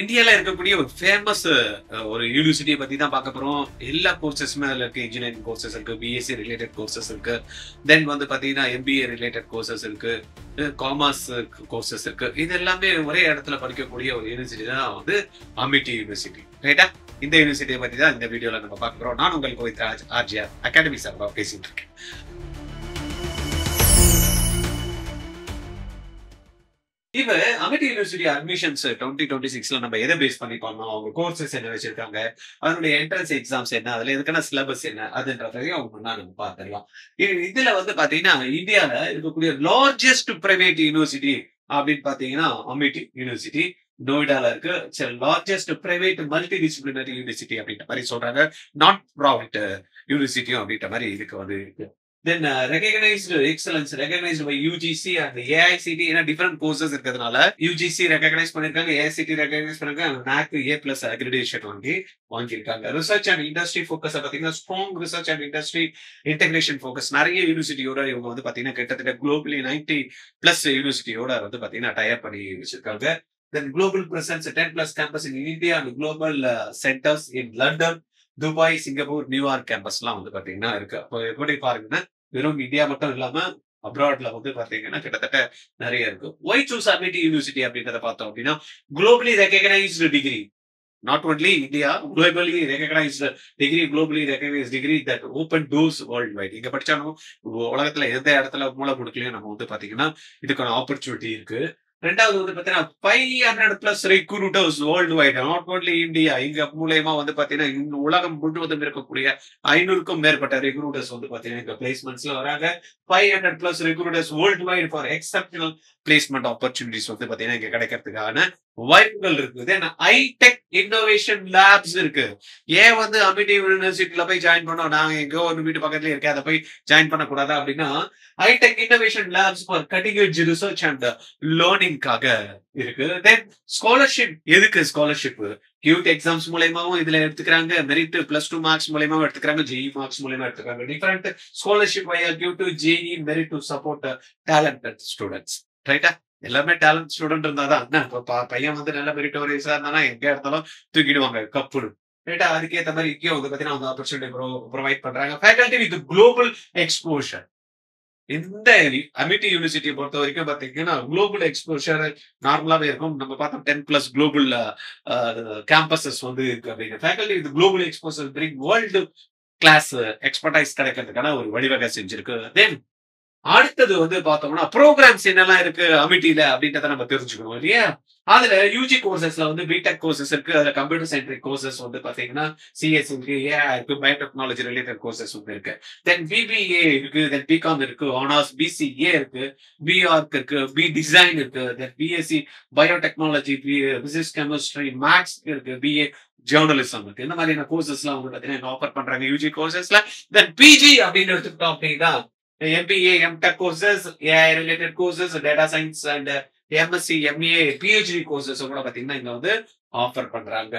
இந்தியால இருக்கக்கூடிய ஒரு ஃபேமஸ் ஒரு யூனிவர்சிட்டியை பத்தி தான் பார்க்க போறோம். எல்லா கோர்சஸுமே அதுல இருக்கு. இன்ஜினியரிங் கோர்சஸ் இருக்கு, பிஎஸ்சி ரிலேட்டட் கோர்சஸ் இருக்கு. தென் வந்து பாத்தீங்கன்னா எம்பிஏ ரிலேட்டட் கோர்சஸ் இருக்கு, காமர்ஸ் கோர்சஸ் இருக்கு. இது எல்லாமே ஒரே இடத்துல படிக்கக்கூடிய ஒரு யூனிவர்சிட்டி தான் வந்து அமிட்டி யூனிவர்சிட்டி. ரைட்டா? இந்த யூனிவர்சிட்டியை பத்தி தான் இந்த வீடியோல நம்ம பார்க்க போறோம். நான் உங்கள் கோவித் ராஜ் ஆர்ஜிஆர் அகாடமி சார்பா பேசிட்டு இருக்கேன். இப்ப அமிட்டி யூனிவர்சிட்டி அட்மிஷன்ஸ் 2026ல நம்ம எதை பேஸ் பண்ணி பண்ணோம், அவங்க கோர்சஸ் என்ன வச்சிருக்காங்க, அதனுடைய என்ட்ரன்ஸ் எக்ஸாம்ஸ் என்ன, அதுல எதுக்கான சிலபஸ் என்ன, அதுன்றதையும் அவங்க முன்னாடி நம்ம பார்த்துடலாம். இதுல வந்து பாத்தீங்கன்னா இந்தியால இருக்கக்கூடிய லார்ஜஸ்ட் பிரைவேட் யூனிவர்சிட்டி அப்படின்னு பாத்தீங்கன்னா அமிட்டி யூனிவர்சிட்டி நோய்டால இருக்கு. Largest private multi disciplinary university அப்படின்ற மாதிரி சொல்றாங்க. நாட் ப்ராஃபிட் யூனிவர்சிட்டியும் அப்படின்ற மாதிரி இதுக்கு வந்து இருக்கு. Then recognized excellence recognized by UGC and AICT ஏன்னா டிஃபரெண்ட் கோர்சஸ் இருக்கிறதுனால UGC ரெகக்னைஸ் பண்ணிருக்காங்க, AICT ரெகக்னைஸ் பண்ணிருக்காங்க, NAC A+ அக்ரிடேஷன் வாங்கியிருக்காங்க. ரிசர்ச் அண்ட் இண்டஸ்ட்ரி ஃபோக்கஸ் பாத்தீங்கன்னா strong research and industry integration focus நிறைய யூனிவர்சிட்டியோட இவங்க வந்து பாத்தீங்கன்னா கிட்டத்தட்ட குளோபலி 90+ யூனிவர்சிட்டியோட வந்து பாத்தீங்கன்னா டைப் பண்ணி வச்சிருக்காங்க. Then global presence 10+ campus in India and global centers in London, Dubai, Singapore, New York கேம்பஸ்லாம் வந்து பாத்தீங்கன்னா இருக்கு. அப்போ எப்படி பாருங்கன்னா வெறும் இந்தியா மட்டும் இல்லாம அப்ராட்ல வந்து பாத்தீங்கன்னா கிட்டத்தட்ட நிறைய இருக்கு. ஒய் சூஸ் அமிட்டி யூனிவர்சிட்டி அப்படின்றத பார்த்தோம் அப்படின்னா globally recognised degree, not only India, globally recognised degree, globally recognised degree that open doors world wide. இங்க படிச்சாலும் உலகத்துல எந்த இடத்துல மூல முடுக்கலையும் நம்ம வந்து பாத்தீங்கன்னா இதுக்கான ஆப்பர்ச்சுனிட்டி இருக்கு. ரெண்டாவது வந்து பாத்தீங்கன்னா 500+ recruiters world wide, not only India. இங்க மூலயமா வந்து பாத்தீங்கன்னா உலகம் முழுவதும் இருக்கக்கூடிய 500க்கும் மேற்பட்ட ரெக்ரூட்டர்ஸ் வந்து பாத்தீங்கன்னா இங்க பிளேஸ்மெண்ட்ஸ்ல வராங்க. 500+ recruiters world wide for exceptional placement opportunities வந்து பாத்தீங்கன்னா இங்க கிடைக்கிறதுக்கான வாய்ப்புகள் இருக்குது. ஹைடெக் இன்னோவேஷன் லேப்ஸ் இருக்கு. ஏன் வந்து அமிட்டி யூனிவர்சிட்டியில போய் ஜாயின் பண்ணோம், நாங்க எங்கோ ஒரு வீட்டு பக்கத்துல இருக்கேன், அதை போய் ஜாயின் பண்ணக்கூடாதா அப்படின்னா hi tech innovation labs for cutting edge research and லேர்னிங்காக இருக்கு. தென் ஸ்காலர்ஷிப், எதுக்கு ஸ்காலர்ஷிப்? கியூட் எக்ஸாம்ஸ் மூலயமாவும் இதுல எடுத்துக்கிறாங்க, மெரிட் +2 மார்க்ஸ் மூலயமாவும் எடுத்துக்கிறாங்க, ஜேஇ மார்க்ஸ் மூலயமா எடுத்துக்கிறாங்க. Different scholarship via CUET JEE merit to support talented students. ரைட்டா? எல்லாமே டேலண்ட் ஸ்டூடெண்ட் இருந்தாதான் பையன் வந்து நல்ல மெரிட்டோரியஸா இருந்தானா எங்க இருந்தாலும் தூக்கிடுவாங்க கப்புன்னு. ரைட்டா? அதுக்கேற்ற மாதிரி இங்கேயும் வந்து பாத்தீங்கன்னா அவங்க ஆப்பர்ச்சுனிட்டி ப்ரொவைட் பண்றாங்க. Faculty with global exposure. இந்த அமிட்டி யூனிவர்சிட்டியை பொறுத்த வரைக்கும் பாத்தீங்கன்னா குளோபல் எக்ஸ்போஷர் நார்மலாவே இருக்கும். நம்ம பார்த்தோம் 10+ குளோபல் கேம்பஸஸ் வந்து இருக்கு அப்படின்னு. Faculty with global exposure bring world class expertise கிடைக்கிறதுக்கான ஒரு வழிவகை செஞ்சிருக்கு. தென் அடுத்தது வந்து பார்த்தோம்னா ப்ரோக்ராம்ஸ் என்னெல்லாம் இருக்கு அமிட்டில அப்படின்றத நம்ம தெரிஞ்சுக்கணும் இல்லையா? அதுல யூஜி கோர்சஸ்ல வந்து பிடெக் கோர்சஸ் இருக்கு. அதுல கம்ப்யூட்டர் சென்ட்ரிக் கோர்சஸ் வந்து பாத்தீங்கன்னா சிஎஸ் இருக்கு, ஏஐ இருக்கு, பயோடெக்னாலஜி ரிலேட்டட் கோர்சஸ் வந்து இருக்கு. தென் பிபிஏ இருக்கு, தென் பிகாம் இருக்கு, ஆனர்ஸ் பிசிஏ இருக்கு, பிஆர்க் இருக்கு, பி டிசைன் இருக்கு, then BSc biotechnology, physics chemistry, maths இருக்கு, பிஏ ஜேர்னலிசம் இருக்கு. இந்த மாதிரியான கோர்சஸ் எல்லாம் வந்து பாத்தீங்கன்னா ஆஃபர் பண்றாங்க யூஜி கோர்சஸ்ல. தென் பிஜி அப்படின்னு எடுத்துக்கிட்டோம் அப்படின்னா MBA, MTech courses, AI related courses, data science and MSc, MA, PhD courses கூட பாத்தீங்கன்னா இங்க வந்து ஆஃபர் பண்றாங்க.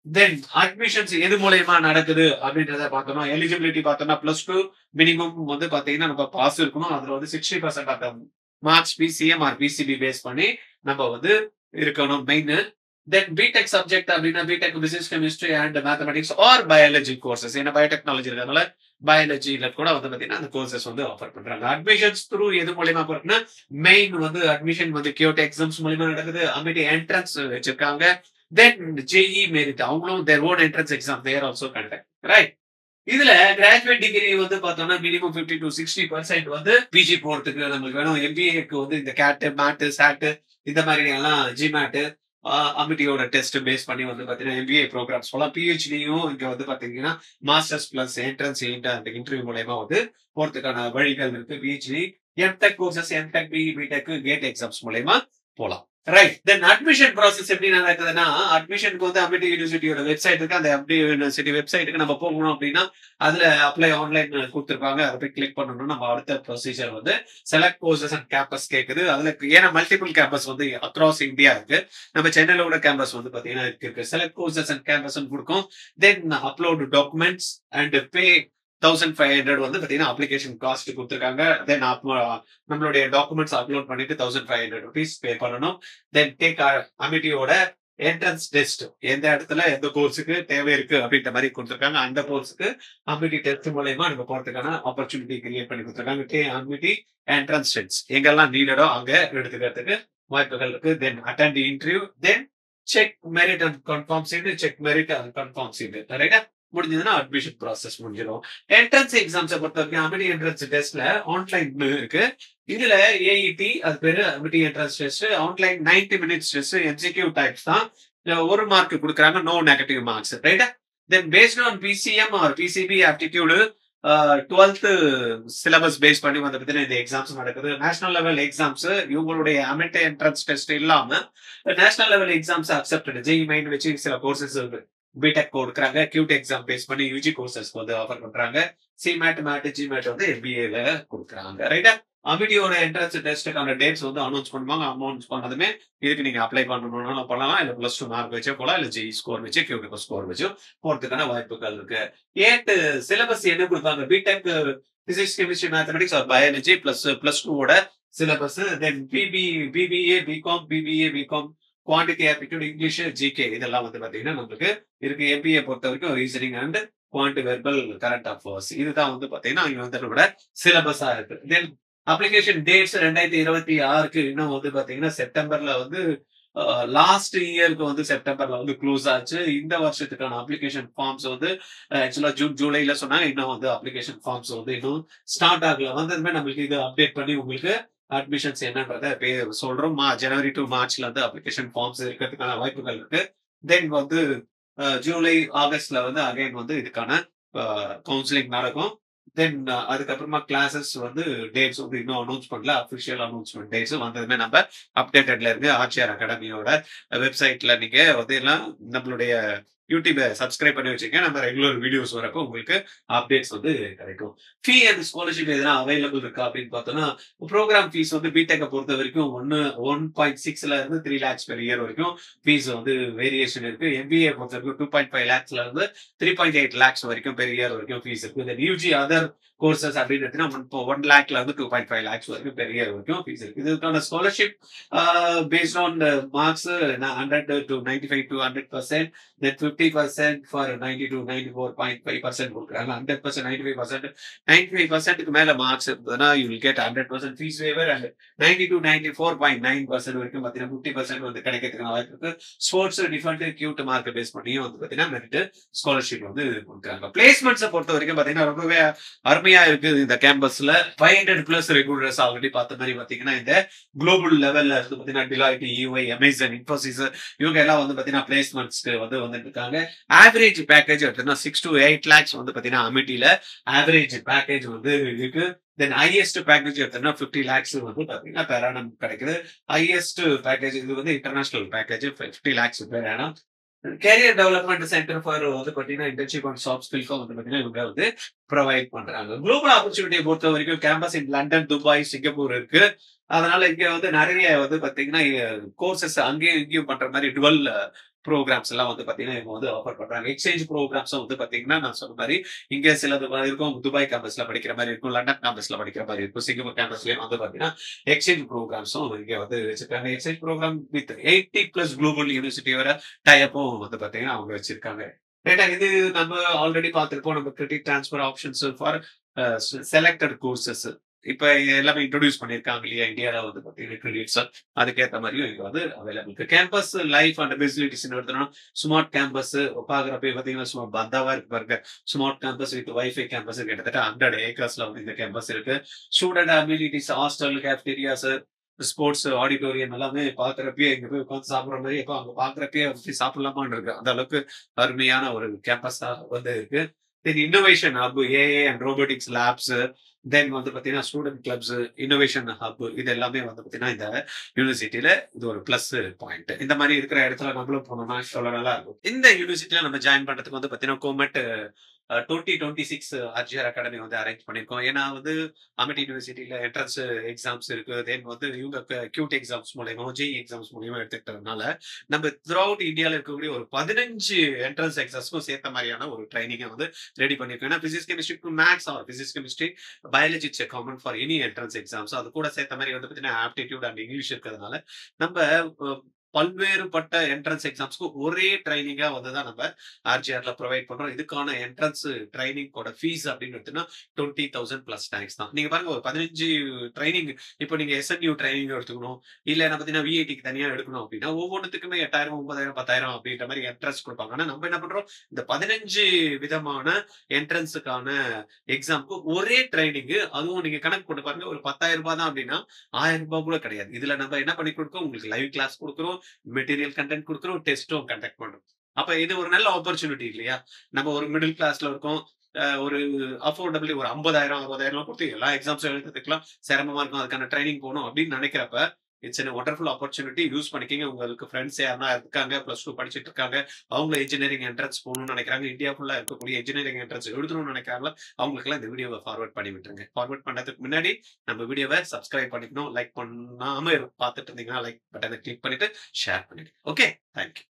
தென் அட்மிஷன்ஸ் எது மூலயமா நடக்குது அப்படின்றத பார்த்தோம்னா எலிஜிபிலிட்டி பார்த்தோம்னா +2 மினிமம் வந்து பாத்தீங்கன்னா நம்ம பாஸ் இருக்கணும். அதுல வந்து 60% of marks PCM or PCB base பண்ணி நம்ம வந்து இருக்கணும் மெயின். தென் பிடெக் சப்ஜெக்ட் அப்படின்னா BTech physics chemistry and mathematics or biology courses. ஏன்னா பயோடெக்னாலஜி இருக்கிறதுனால பயாலஜில கூட வந்து பாத்தீங்கன்னா அந்த கோர்சஸ் வந்து ஆஃபர் பண்றாங்க. அட்மிஷன்ஸ் த்ரூ எது மூலமா போறதுன்னா மெயின் வந்து அட்மிஷன் வந்து கியூட் எக்ஸாம்ஸ் மூலமா நடக்குது. அமிட்டி என்ட்ரன்ஸ் வச்சிருக்காங்க. தென் ஜேஇ மெரிட், அவங்களும் their own entrance exam their also conduct. Right? இதுல கிராஜுவேட் டிகிரி வந்து பார்த்தோம்னா மினிமம் 50 to 60% வந்து பிஜி போறதுக்கு நமக்கு வேணும். எம்பிஏக்கு வந்து இந்த கேட், மேட், சாட் இந்த மாதிரி எல்லாம் ஜிமேட் அமிட்டியோட டெஸ்ட் பேஸ் பண்ணி வந்து பாத்தீங்கன்னா எம்பிஏ ப்ரோக்ராம்ஸ் போலாம். பிஹெச்டியும் இங்க வந்து பாத்தீங்கன்னா மாஸ்டர்ஸ் பிளஸ் என்ட்ரன்ஸ் அந்த இன்டர்வியூ மூலயமா வந்து போறதுக்கான வழிகள் இருக்கு. PhD, MTech courses, MTech, BTech, GATE exams மூலயமா போலாம். ரைட்? தென் அட்மிஷன் ப்ராசஸ் எப்படி நடக்குதுன்னா அட்மிஷனுக்கு வந்து அமிட்டி யூனிவர்சிட்டியோட வெப்சைட் இருக்கு. அந்த அமிட்டி யூனிவர்சிட்டி வெப்சைட்டுக்கு நம்ம போகணும் அப்படின்னா அதுல அப்ளை ஆன்லைன் கொடுத்துருப்பாங்க. அதை போய் கிளிக் பண்ணணும். நம்ம அடுத்த ப்ரொசீஜர் வந்து செலக்ட் கோர்சஸ் அண்ட் கேம்பஸ் கேக்குது. அதுல ஏன்னா மல்டிபிள் கேம்பஸ் வந்து அக்ராஸ் இந்தியா இருக்கு. நம்ம சென்னையில உள்ள கேம்பஸ் வந்து பாத்தீங்கன்னா இருக்கு. செலக்ட் கோர்சஸ் அண்ட் கேம்பஸ் கொடுக்கும். தென் அப்லோட் டாக்குமெண்ட்ஸ் அண்ட் பே 1500 வந்து பாத்தீங்கன்னா அப்ளிகேஷன் காஸ்ட் கொடுத்துருக்காங்க. தென் நம்மளுடைய டாக்குமெண்ட்ஸ் அப்லோட் பண்ணிட்டு 1500 rupees பே பண்ணணும். தென் டேக் அமிட்டியோட என்ட்ரன்ஸ் டெஸ்ட் எந்த இடத்துல எந்த கோர்ஸுக்கு தேவை இருக்கு அப்படின்ற மாதிரி கொடுத்துருக்காங்க. அந்த கோர்ஸுக்கு அமிட்டி டெஸ்ட் மூலயமா நம்ம போறதுக்கான ஆப்பர்ச்சுனிட்டி கிரியேட் பண்ணி கொடுத்துருக்காங்க. அமிட்டி என்ட்ரன்ஸ் டெஸ்ட் எங்கெல்லாம் நீடடோ அங்க எடுத்துக்கிறதுக்கு வாய்ப்புகள் இருக்கு. Then attend interview, then check merit and confirm seat, check merit and confirm seat. ரைட்டா? முடிஞ்சதுன்னா அட்மிஷன் ப்ராசஸ் முடிஞ்சிடும். என்ட்ரன்ஸ் எக்ஸாம்ஸை பொறுத்த வரைக்கும் அமிட்டி என்ட்ரன்ஸ் டெஸ்ட்ல ஆன்லைன் இருக்கு. இதுல ஏஇடி அது பேரு Amity entrance test. Online 90 minutes test, MCQ types தான். 1 மார்க் கொடுக்குறாங்க, நோ நெகட்டிவ் மார்க்ஸ். ரைட்டா? Then based on PCM or PCB aptitude 12th syllabus base பண்ணி வந்து பார்த்தீங்கன்னா இந்த எக்ஸாம்ஸ் நடக்குது. நேஷனல் லெவல் எக்ஸாம்ஸ் இவங்களுடைய அமிட்டி என்ட்ரன்ஸ் டெஸ்ட் இல்லாம national level exams accepted JEE Main வச்சு சில கோர்சஸ் பிடெக் கொடுக்குறாங்க. கியூட் எக்ஸாம் பேஸ் பண்ணி யூஜி கோர்சஸ் வந்து ஆஃபர் பண்றாங்க. சிமேட் மேட் ஜிமேட் வந்து எம்பிஏல கொடுக்குறாங்க. ரைட்டா? அமிட்டியோட என்ட்ரன்ஸ் டெஸ்ட்டுக்கான டேட்ஸ் வந்து அனௌன்ஸ் பண்ணுவாங்க. அனௌன்ஸ் பண்ணதுமே இதுக்கு நீங்க அப்ளை பண்ணணும்னாலும் பண்ணலாம், இல்ல +2 மார்க் வச்சே போலாம், இல்ல ஜெய் ஸ்கோர் வச்சு கியூட் ஸ்கோர் வச்சு போறதுக்கான வாய்ப்புகள் இருக்கு. ஏட்டு சிலபஸ் என்ன கொடுப்பாங்க? BTech physics, chemistry, mathematics or biology +2 ஓட syllabus. Then BBA BCom, BBA BCom quantity aptitude, English, GK இதெல்லாம் வந்து பாத்தீங்கன்னா நம்மளுக்கு இருக்கு. எம்பிஏ பொறுத்த வரைக்கும் reasoning and quant verbal current affairs இதுதான் வந்து பாத்தீங்கன்னா இங்க வந்து நம்மளோட சிலபஸா இருக்கு. தென் அப்ளிகேஷன் டேட்ஸ் 2026க்கு இன்னும் வந்து பாத்தீங்கன்னா செப்டம்பர்ல வந்து லாஸ்ட் இயருக்கு வந்து செப்டம்பர்ல வந்து க்ளோஸ் ஆச்சு. இந்த வருஷத்துக்கான அப்ளிகேஷன் ஃபார்ம்ஸ் வந்து ஆக்சுவலா ஜூன் ஜூலைல சொன்னாங்க. இன்னும் வந்து அப்ளிகேஷன் ஃபார்ம்ஸ் வந்து இன்னும் ஸ்டார்ட் ஆகல. வந்ததுமே நம்மளுக்கு இது அப்டேட் பண்ணி உங்களுக்கு அட்மிஷன்ஸ் என்னன்றத சொல்றோம். ஜனவரி டு மார்ச்ல வந்து அப்ளிகேஷன் ஃபார்ம்ஸ் இருக்கிறதுக்கான வாய்ப்புகள் இருக்கு. தென் வந்து ஜூலை ஆகஸ்ட்ல வந்து அகைன் வந்து இதுக்கான கவுன்சிலிங் நடக்கும். தென் அதுக்கப்புறமா கிளாஸஸ் வந்து டேட்ஸ் வந்து இன்னும் அனௌன்ஸ் பண்ணல. அபிஷியல் அனௌன்ஸ்மெண்ட் டேட்ஸ் வந்ததுமே நம்ம அப்டேட்டட்ல இருக்கு. ஆர்சிஆர் அகாடமியோட வெப்சைட்ல நீங்க வந்து எல்லாம் நம்மளுடைய யூடியூபை சப்ஸ்கிரைப் பண்ணி வச்சுங்க. நம்ம ரெகுலர் வீடியோஸ் வரப்போ உங்களுக்கு அப்டேட்ஸ் வந்து கிடைக்கும். ஃபீ அண்ட் ஸ்காலர்ஷிப் எதனா அவைலபிள் இருக்கா அப்படின்னு பார்த்தோம்னா, ப்ரோக்ராம் ஃபீஸ் வந்து பிடெக்கை பொறுத்த வரைக்கும் 1.6ல இருந்து 3 lakhs பெர் இயர் வரைக்கும் ஃபீஸ் வந்து வேரியேஷன் இருக்கு. எம்பிஏ பொறுத்த வரைக்கும் 2.5 lakhsல இருந்து 3.8 lakhs வரைக்கும் பெர் இயர் வரைக்கும் ஃபீஸ் இருக்கு. இந்த யூஜி அதர் கோர்சஸ் அப்படின்னு எடுத்தீங்கன்னா 1 lakhல இருந்து 2.5 lakhs வரைக்கும் பெர் இயர் வரைக்கும் ஃபீஸ் இருக்கு. இதுக்கான scholarship based on marks 100 to 95 to 100%, then 50% for 90 to 94.5% கொடுக்குறாங்க. 100% 95%க்கு மேல மார்க்ஸ் இருந்ததுன்னா you will get 100% fees waiver, and 90 to 94.9% வரைக்கும் பாத்தீங்கன்னா 50% வந்து கிடைக்கிறதுக்கான வாய்ப்பு இருக்கு. Sports different CUET mark base பண்ணியும் வந்து பாத்தீங்கன்னா மெரிட் ஸ்காலர்ஷிப் வந்து கொடுக்குறாங்க. பிளேஸ்மெண்ட்ஸை பொறுத்த வரைக்கும் பாத்தீங்கன்னா ரொம்பவே அருமையா இருக்கு. இந்த கேம்பஸ்ல 500+ ரெகுலர்ஸ் ஆல்ரெடி பார்த்த மாதிரி பாத்தீங்கன்னா இந்த குளோபல் லெவல்ல இருந்து பாத்தீங்கன்னா டிலாய்ட், EY, அமேசான், இன்ஃபோசிஸ் இவங்க எல்லாம் வந்து பாத்தீங்கன்னா பிளேஸ்மெண்ட்ஸ்க்கு வந்து வந்துட்டு இருக்காங்க. ஆவரேஜ் பேக்கேஜ் எடுத்தீங்கன்னா 6 to 8 lakhs வந்து பாத்தீங்கன்னா அமிட்டில ஆவரேஜ் பேக்கேஜ் வந்து இருக்கு. தென் ஹையஸ்ட் பேக்கேஜ் எடுத்தோம்னா 50 lakhs வந்து பாத்தீங்கன்னா பெர் ஆனம் கிடைக்குது. ஹையஸ்ட் பேக்கேஜ் இது வந்து international package 50 lakhs per annum. Career development centre for வந்து பாத்தீங்கன்னா இன்டர்ன்ஷிப் அண்ட் சாஃப்ட் ஸ்கில்ஸும் வந்து பாத்தீங்கன்னா இவங்க வந்து ப்ரொவைட் பண்றாங்க. குளோபல் ஆப்பர்ச்சுனிட்டியை பொறுத்த வரைக்கும் campus in London, Dubai, Singapore இருக்கு. அதனால இங்க வந்து நிறைய வந்து பாத்தீங்கன்னா கோர்சஸ் அங்கேயும் இங்கேயும் பண்ற மாதிரி டுவல் ப்ரோக்ராம்ஸ் எல்லாம் வந்து பாத்தீங்கன்னா இவங்க வந்து ஆஃபர் பண்றாங்க. எக்ஸ்சேஞ்ச் ப்ரோக்ராம்ஸும் வந்து பாத்தீங்கன்னா நான் சொன்ன மாதிரி இங்க சிலது இருக்கும். துபாய் கேம்பஸ்ல படிக்கிற மாதிரி இருக்கும், லண்டன் கேம்பஸ்ல படிக்கிற மாதிரி இருக்கும், சிங்கப்பூர் கேம்பஸ்லயும் வந்து பாத்தீங்கன்னா எக்ஸ்சேஞ்ச் ப்ரோக்ராம்ஸும் இங்க வந்து வச்சிருக்காங்க. Exchange programme with 80+ global university வர டைப்பும் வந்து பாத்தீங்கன்னா அவங்க வச்சிருக்காங்க. ரைட்டா? இது நம்ம ஆல்ரெடி பார்த்திருப்போம். நம்ம credit transfer options for selected courses இப்ப எல்லாமே இன்ட்ரோடியூஸ் பண்ணிருக்காங்க இல்லையா இந்தியால வந்து பாத்தீங்கன்னா கிரெடிட்ஸ் அதுக்கேற்ற மாதிரியும் இங்க வந்து அவைலபிள் இருக்கு. கேம்பஸ் லைஃப் அண்ட் ஃபெசிலிட்டிஸ் எடுத்தோம்னா ஸ்மார்ட் கேம்பஸ் பாக்குறப்ப பாத்தீங்கன்னா சும்மா பந்தாவா இருக்கு பாருங்க. Smart campus with wifi campus கிட்டத்தட்ட 100 ஏக்கர்ஸ்ல வந்து இந்த கேம்பஸ் இருக்கு. Student amenities, hostel, cafeterias, sports auditorium எல்லாமே பாக்குறப்பயே இங்க போய் உட்காந்து சாப்பிடுற மாதிரி இப்போ அங்க பாக்குறப்பயே வந்து சாப்பிடலாமான்னு இருக்கு. அந்த அளவுக்கு அருமையான ஒரு கேம்பஸா வந்து இருக்கு. Then innovation hub, AI and robotics labs, then வந்து பாத்தீங்கன்னா ஸ்டூடெண்ட் கிளப்ஸ், இன்னோவேஷன் ஹப் இது எல்லாமே வந்து பாத்தீங்கன்னா இந்த யூனிவர்சிட்டியில இது ஒரு பிளஸ் பாயிண்ட். இந்த மாதிரி இருக்கிற இடத்துல நம்மளும் போனோம்னா எவ்வளவு நல்லா இருக்கும். இந்த யூனிவர்சிட்டியில நம்ம ஜாயின் பண்றதுக்கு வந்து பாத்தீங்கன்னா கோமெட் 2026 ஆர்ஜிஆர் அகாடமி வந்து அரேஞ்ச் பண்ணிருக்கோம். ஏன்னா வந்து அமிட்டி யூனிவர்சிட்டியில என்ட்ரன்ஸ் எக்ஸாம்ஸ் இருக்கு. தென் வந்து இவங்க கியூட் எக்ஸாம்ஸ் மூலயமா, ஜெய் எக்ஸாம்ஸ் மூலயமா எடுத்துக்கிட்டதுனால நம்ம த்ரூ அவுட் இந்தியாவில் இருக்கக்கூடிய ஒரு 15 என்ட்ரன்ஸ் எக்ஸாம்ஸ்க்கும் சேர்த்த மாதிரியான ஒரு ட்ரைனிங்கை வந்து ரெடி பண்ணிருக்கோம். ஏன்னா physics chemistry to maths or physics chemistry biology it's common for any entrance exams அது கூட சேர்த்த மாதிரி வந்து பார்த்தீங்கன்னா ஆப்டிடியூட் அண்ட் இங்கிலீஷ் இருக்கிறதுனால நம்ம பல்வேறுபட்ட என்ட்ரன்ஸ் எக்ஸாம்ஸ்க்கு ஒரே ட்ரைனிங்கா வந்து தான் நம்ம ஆர்ஜிஆர்ல ப்ரொவைட் பண்றோம். இதுக்கான என்ட்ரன்ஸ் ட்ரைனிங்கோட ஃபீஸ் அப்படின்னு எடுத்தீங்கன்னா 20,000 பிளஸ் டேக்ஸ் தான். நீங்க பாருங்க ஒரு 15 ட்ரைனிங் இப்போ நீங்க எஸ்என்யூ ட்ரைனிங் எடுத்துக்கணும். இல்ல என்ன பார்த்தீங்கன்னா விஐடிக்கு தனியா எடுக்கணும் அப்படின்னா ஒவ்வொன்னுத்துக்குமே 8,000, 9,000, 10,000 அப்படின்ற மாதிரி என்ட்ரன்ஸ் கொடுப்பாங்க. ஆனா நம்ம என்ன பண்றோம், இந்த 15 விதமான என்ட்ரன்ஸுக்கான எக்ஸாம்க்கு ஒரே ட்ரைனிங். அதுவும் நீங்க கணக்கு போட்டு பாருங்க ஒரு ரூ. 10,000 தான் அப்படின்னா ரூ. 1000 கூட கிடையாது. இதுல நம்ம என்ன பண்ணி கொடுக்கிறோம், உங்களுக்கு லைவ் கிளாஸ் கொடுக்கிறோம், மெட்டீரியல் கன்டென்ட் கொடுக்கிறோம், டெஸ்ட்டும் கண்டக்ட் பண்றோம். அப்ப இது ஒரு நல்ல ஆப்பர்ச்சுனிட்டி இல்லையா? நம்ம ஒரு மிடில் கிளாஸ்ல இருக்கோம். ஒரு அஃபோர்டபிளி ஒரு 50,000, 60,000 கொடுத்து எல்லா எக்ஸாம்ஸும் எழுதுறதுக்குலாம் சிரமமா இருக்கும். அதுக்கான ட்ரைனிங் போணும் அப்படின்னு நினைக்கிறப்ப, it's a wonderful opportunity. Use பண்ணிக்கங்க. உங்களுக்கு ஃப்ரெண்ட்ஸ் யாருன்னா இருக்காங்க, +2 படிச்சுட்டு இருக்காங்க. அவங்க இன்ஜினியரிங் என்ட்ரன்ஸ் போகணும்னு நினைக்கிறாங்க. இந்தியா ஃபுல்லா இருக்கக்கூடிய இன்ஜினியரிங் என்ட்ரன்ஸ் எழுதணும்னு நினைக்கிறாங்களா, அவங்களுக்கெல்லாம் இந்த வீடியோவை ஃபார்வர்ட் பண்ணி விட்டுருங்க. ஃபார்வர்ட் பண்றதுக்கு முன்னாடி நம்ம வீடியோவை சப்ஸ்கிரைப் பண்ணிக்கணும். லைக் பண்ணாம பார்த்துட்டு இருந்தீங்கன்னா லைக் பட்டனை கிளிக் பண்ணிட்டு ஷேர் பண்ணிடுங்க. Okay, thank you.